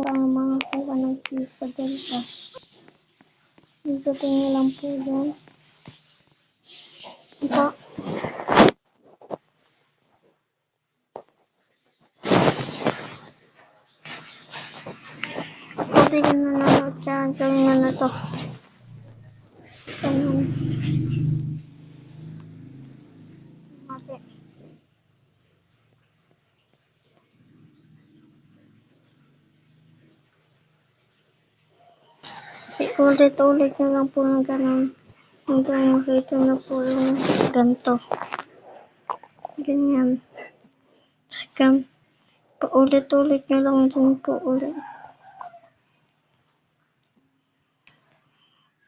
Para makakuha ng keys sa Delta. Pindutin nyo lang po yan. Ito. Pwede ka na nanood dyan. Gawin na na to. Ganun. Mati. Ulit-ulit nyo lang po ng ganun. Hanggang makita na po yung ganito. Ganyan. Scam. Paulit-ulit nyo lang din po ulit.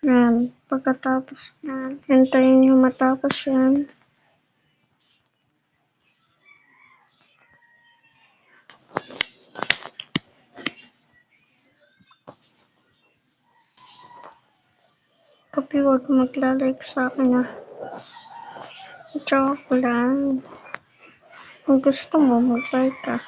Yan. Pagkatapos na, hintayin nyo matapos yan. Kapi, huwag magla-like sa akin ah. Joke lang. Kung gusto mo, mag-like ka.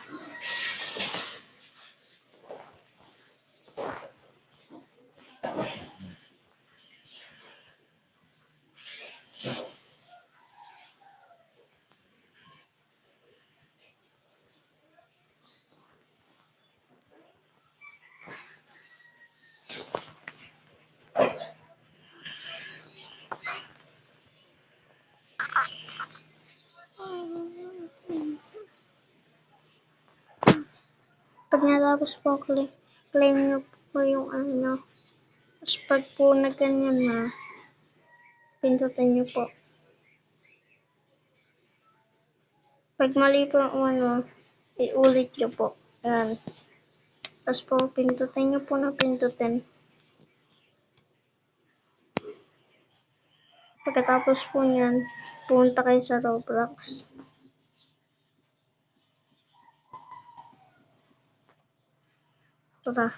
Pag natapos po, claim nyo po yung ano. Tapos pag po na ganyan na, pindutin nyo po. Pag mali po yung ano, iulit nyo po. Yan. Tapos po, pindutin nyo po na pindutin. Pagkatapos po nyan, pumunta kayo sa Roblox. Tara.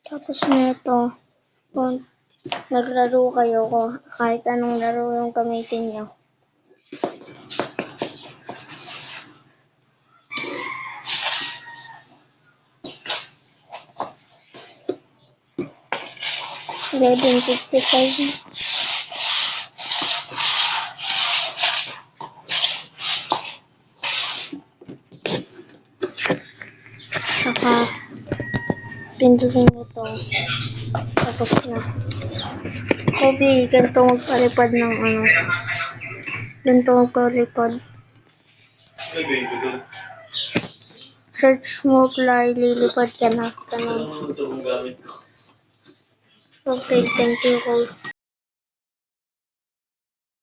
Tapos nito, kung naglaro kayo ko, kahit anong laro yung gamitin nyo. $11.55. Saka, pindutin nyo ito. Tapos na. Kobe, ganito magpalipad ng ano. Ganito magpalipad. Search mo, play, lilipad ka na. Ganun. Okay, thank you all.